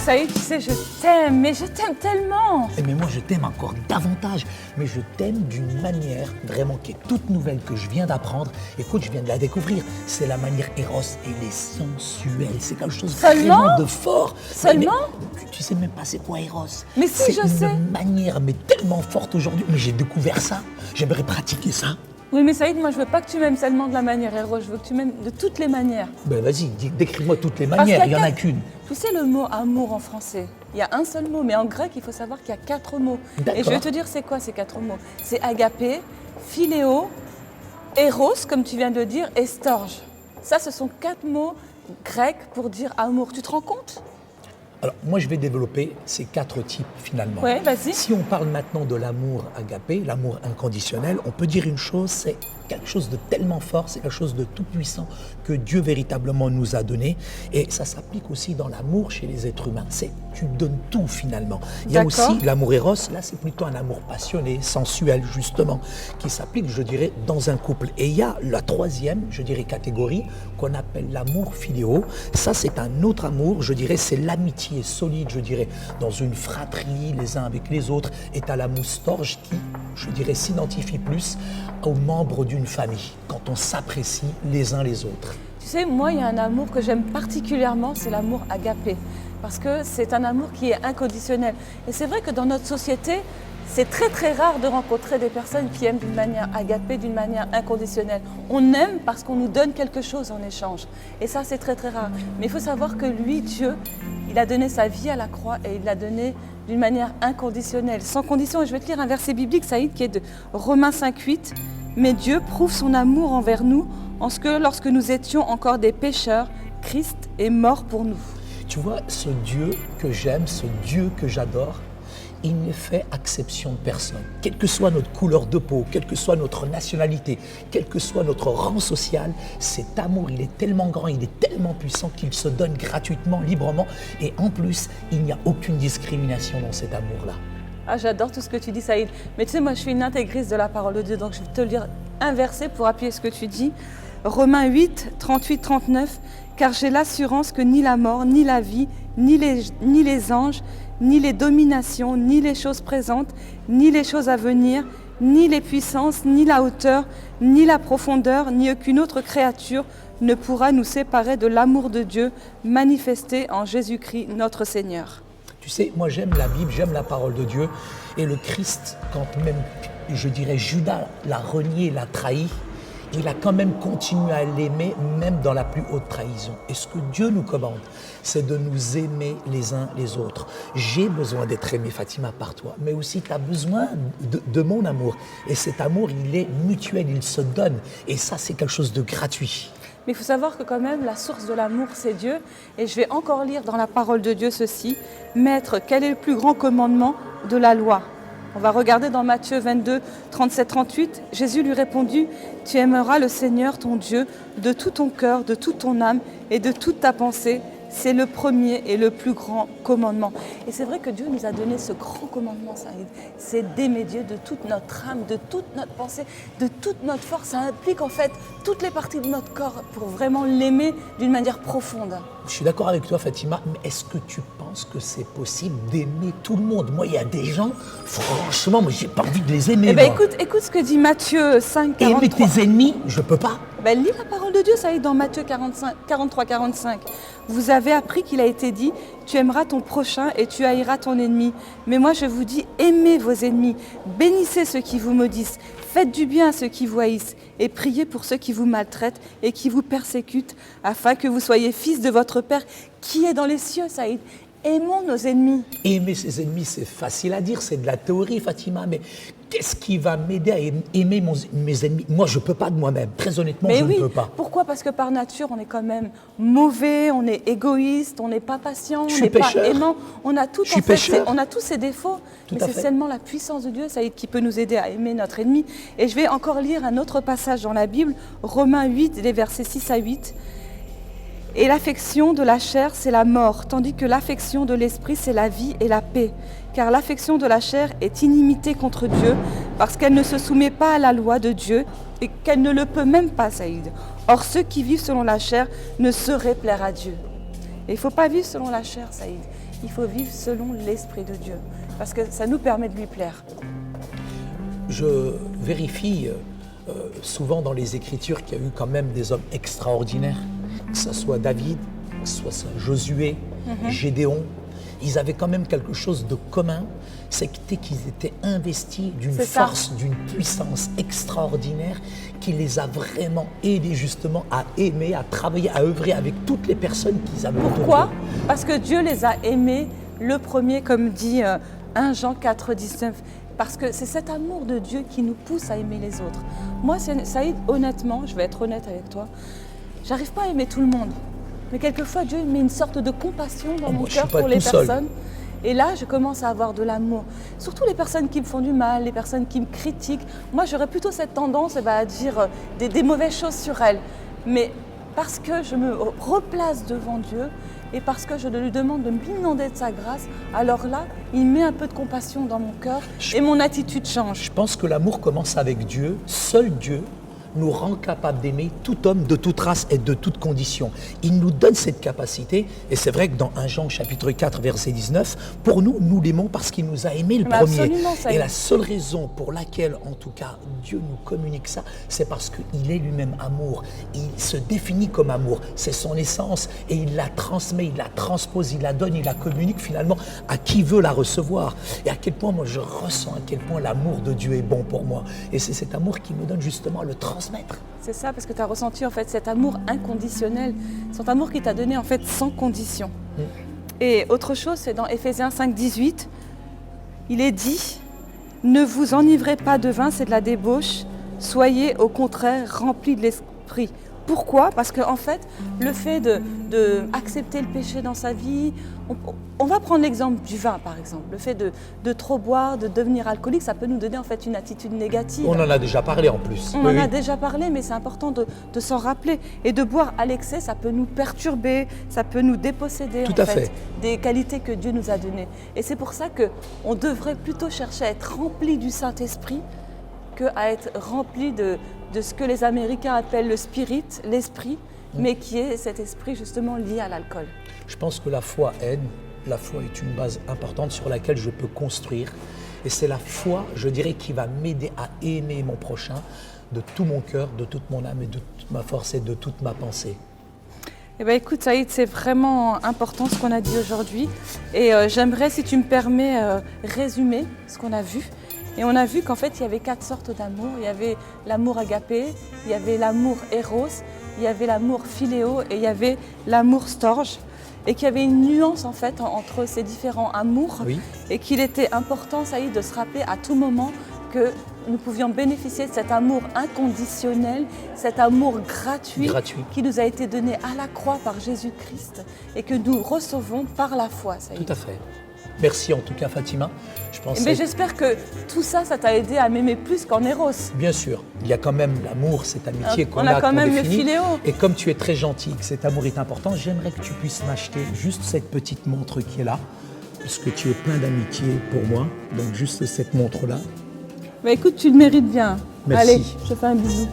Saïd, tu sais, je t'aime, mais je t'aime tellement. Mais moi, je t'aime encore davantage. Mais je t'aime d'une manière vraiment qui est toute nouvelle, que je viens d'apprendre. Écoute, je viens de la découvrir. C'est la manière Eros. Elle est sensuelle. C'est quelque chose vraiment de fort. Seulement mais tu sais même pas c'est quoi Eros. Mais si, je sais. C'est une manière mais tellement forte aujourd'hui. Mais j'ai découvert ça. J'aimerais pratiquer ça. Oui, mais Saïd, moi, je veux pas que tu m'aimes seulement de la manière Eros. Je veux que tu m'aimes de toutes les manières. Ben vas-y, décris-moi toutes les manières. Il y en a qu'une. Tu sais le mot amour en français, il y a un seul mot, mais en grec, il faut savoir qu'il y a 4 mots. D'accord. Et je vais te dire c'est quoi ces 4 mots. C'est agapé, philéo, éros, comme tu viens de le dire, et storge. Ça, ce sont 4 mots grecs pour dire amour. Tu te rends compte ? Alors, moi, je vais développer ces 4 types, finalement. Ouais, vas-y. Si on parle maintenant de l'amour agapé, l'amour inconditionnel, on peut dire une chose, c'est quelque chose de tellement fort, c'est quelque chose de tout puissant que Dieu véritablement nous a donné. Et ça s'applique aussi dans l'amour chez les êtres humains. C'est tu donnes tout, finalement. Il y a aussi l'amour éros, là, c'est plutôt un amour passionné, sensuel, justement, qui s'applique, je dirais, dans un couple. Et il y a la 3e, je dirais, catégorie, qu'on appelle l'amour philéo. Ça, c'est un autre amour, je dirais, c'est l'amitié solide, je dirais, dans une fratrie les uns avec les autres, et à l'amour storge qui, je dirais, s'identifie plus aux membres d'une famille, quand on s'apprécie les uns les autres. Tu sais, moi, il y a un amour que j'aime particulièrement, c'est l'amour agapé. Parce que c'est un amour qui est inconditionnel. Et c'est vrai que dans notre société, c'est très très rare de rencontrer des personnes qui aiment d'une manière agapée, d'une manière inconditionnelle. On aime parce qu'on nous donne quelque chose en échange. Et ça, c'est très très rare. Mais il faut savoir que lui, Dieu, il a donné sa vie à la croix et il l'a donné d'une manière inconditionnelle, sans condition. Et je vais te lire un verset biblique, Saïd, qui est de Romains 5,8. « Mais Dieu prouve son amour envers nous en ce que lorsque nous étions encore des pécheurs, Christ est mort pour nous. » Tu vois, ce Dieu que j'aime, ce Dieu que j'adore, il ne fait exception de personne. Quelle que soit notre couleur de peau, quelle que soit notre nationalité, quel que soit notre rang social, cet amour, il est tellement grand, il est tellement puissant qu'il se donne gratuitement, librement. Et en plus, il n'y a aucune discrimination dans cet amour-là. Ah, j'adore tout ce que tu dis, Saïd. Mais tu sais, moi, je suis une intégriste de la parole de Dieu, donc je vais te lire un verset pour appuyer ce que tu dis. Romains 8, 38-39. « Car j'ai l'assurance que ni la mort, ni la vie, ni les anges, ni les dominations, ni les choses présentes, ni les choses à venir, ni les puissances, ni la hauteur, ni la profondeur, ni aucune autre créature ne pourra nous séparer de l'amour de Dieu manifesté en Jésus-Christ notre Seigneur. » Tu sais, moi j'aime la Bible, j'aime la parole de Dieu. Et le Christ, quand même, je dirais, Judas l'a renié, l'a trahi, il a quand même continué à l'aimer, même dans la plus haute trahison. Et ce que Dieu nous commande, c'est de nous aimer les uns les autres. J'ai besoin d'être aimé, Fatima, par toi, mais aussi tu as besoin de mon amour. Et cet amour, il est mutuel, il se donne. Et ça, c'est quelque chose de gratuit. Mais il faut savoir que quand même, la source de l'amour, c'est Dieu. Et je vais encore lire dans la parole de Dieu ceci. « Maître, quel est le plus grand commandement de la loi ?» On va regarder dans Matthieu 22, 37-38. Jésus lui répondit « Tu aimeras le Seigneur ton Dieu de tout ton cœur, de toute ton âme et de toute ta pensée. C'est le premier et le plus grand commandement. » Et c'est vrai que Dieu nous a donné ce grand commandement, Saïd. C'est d'aimer Dieu de toute notre âme, de toute notre pensée, de toute notre force. Ça implique en fait toutes les parties de notre corps pour vraiment l'aimer d'une manière profonde. Je suis d'accord avec toi, Fatima, mais est-ce que tu penses que c'est possible d'aimer tout le monde? Moi, il y a des gens, franchement, moi, j'ai pas envie de les aimer. Eh bien, écoute ce que dit Matthieu 5, 43. Aimer tes ennemis, je peux pas. Ben, lis la parole de Dieu, ça est dans Matthieu 43, 45. Vous avez appris qu'il a été dit, tu aimeras ton prochain et tu haïras ton ennemi. Mais moi, je vous dis, aimez vos ennemis, bénissez ceux qui vous maudissent, faites du bien à ceux qui vous haïssent et priez pour ceux qui vous maltraitent et qui vous persécutent, afin que vous soyez fils de votre Père qui est dans les cieux, Saïd. Aimons nos ennemis. Aimer ses ennemis, c'est facile à dire, c'est de la théorie, Fatima, mais qu'est-ce qui va m'aider à aimer mes ennemis? Moi, je ne peux pas de moi-même. Très honnêtement, je ne peux pas. Pourquoi? Parce que par nature, on est quand même mauvais, on est égoïste, on n'est pas patient, on n'est pas aimant. On a tout, on a tous ces défauts. Tout mais c'est seulement la puissance de Dieu, Saïd, qui peut nous aider à aimer notre ennemi. Et je vais encore lire un autre passage dans la Bible, Romains 8, les versets 6 à 8. Et l'affection de la chair, c'est la mort, tandis que l'affection de l'esprit, c'est la vie et la paix. Car l'affection de la chair est inimité contre Dieu, parce qu'elle ne se soumet pas à la loi de Dieu et qu'elle ne le peut même pas, Saïd. Or, ceux qui vivent selon la chair ne sauraient plaire à Dieu. Et il ne faut pas vivre selon la chair, Saïd. Il il faut vivre selon l'Esprit de Dieu, parce que ça nous permet de lui plaire. Je vérifie souvent dans les Écritures qu'il y a eu quand même des hommes extraordinaires, que ce soit David, que ce soit Josué, Gédéon. Ils avaient quand même quelque chose de commun, c'était qu'ils étaient investis d'une force, d'une puissance extraordinaire qui les a vraiment aidés justement à aimer, à travailler, à œuvrer avec toutes les personnes qu'ils avaient autour d'eux. Pourquoi ? Parce que Dieu les a aimés le premier, comme dit 1 Jean 4, 19. Parce que c'est cet amour de Dieu qui nous pousse à aimer les autres. Moi, Saïd, honnêtement, je vais être honnête avec toi, j'arrive pas à aimer tout le monde. Mais quelquefois, Dieu met une sorte de compassion dans mon cœur pour les personnes. Et là, je commence à avoir de l'amour. Surtout les personnes qui me font du mal, les personnes qui me critiquent. Moi, j'aurais plutôt cette tendance à dire des mauvaises choses sur elles. Mais parce que je me replace devant Dieu et parce que je lui demande de m'inonder de sa grâce, alors là, il met un peu de compassion dans mon cœur et mon attitude change. Je pense que l'amour commence avec Dieu. Seul Dieu nous rend capable d'aimer tout homme de toute race et de toute condition. Il nous donne cette capacité, et c'est vrai que dans 1 Jean chapitre 4 verset 19, pour nous, nous l'aimons parce qu'il nous a aimés le premier. Et la seule raison pour laquelle, en tout cas, Dieu nous communique ça, c'est parce qu'il est lui-même amour. Il se définit comme amour, c'est son essence, et il la transmet, il la transpose, il la donne, il la communique finalement à qui veut la recevoir. Et à quel point moi je ressens à quel point l'amour de Dieu est bon pour moi. Et c'est cet amour qui me donne justement à le transmettre. C'est ça, parce que tu as ressenti en fait cet amour inconditionnel, cet amour qui t'a donné en fait sans condition. Et autre chose, c'est dans Éphésiens 5, 18, il est dit « Ne vous enivrez pas de vin, c'est de la débauche, soyez au contraire remplis de l'esprit ». Pourquoi ? Parce qu'en fait, le fait d'accepter le péché dans sa vie, on va prendre l'exemple du vin par exemple. Le fait de trop boire, de devenir alcoolique, ça peut nous donner en fait une attitude négative. On en a déjà parlé en plus. On en a déjà parlé, mais c'est important de s'en rappeler. Et de boire à l'excès, ça peut nous perturber, ça peut nous déposséder Tout à fait des qualités que Dieu nous a données. Et c'est pour ça qu'on devrait plutôt chercher à être rempli du Saint-Esprit qu'à être rempli de ce que les Américains appellent le spirit, l'esprit, mais qui est cet esprit justement lié à l'alcool. Je pense que la foi aide, la foi est une base importante sur laquelle je peux construire. Et c'est la foi, je dirais, qui va m'aider à aimer mon prochain de tout mon cœur, de toute mon âme et de toute ma force et de toute ma pensée. Eh bien, écoute, Saïd, c'est vraiment important ce qu'on a dit aujourd'hui. Et j'aimerais, si tu me permets, résumer ce qu'on a vu. Et on a vu qu'en fait, il y avait 4 sortes d'amour. Il y avait l'amour agapé, il y avait l'amour éros, il y avait l'amour philéo et il y avait l'amour storge. Et qu'il y avait une nuance en fait entre ces différents amours. Oui. Et qu'il était important, Saïd, de se rappeler à tout moment que nous pouvions bénéficier de cet amour inconditionnel, cet amour gratuit qui nous a été donné à la croix par Jésus-Christ et que nous recevons par la foi, Saïd. Tout à fait. Merci en tout cas Fatima. Mais j'espère que tout ça, ça t'a aidé à m'aimer plus qu'en Eros. Bien sûr, il y a quand même l'amour, cette amitié qu'on a. On a quand même le philéo. Et comme tu es très gentil, que cet amour est important, j'aimerais que tu puisses m'acheter juste cette petite montre qui est là, puisque tu es plein d'amitié pour moi. Donc juste cette montre-là. Bah écoute, tu le mérites bien. Merci. Allez, je te fais un bisou.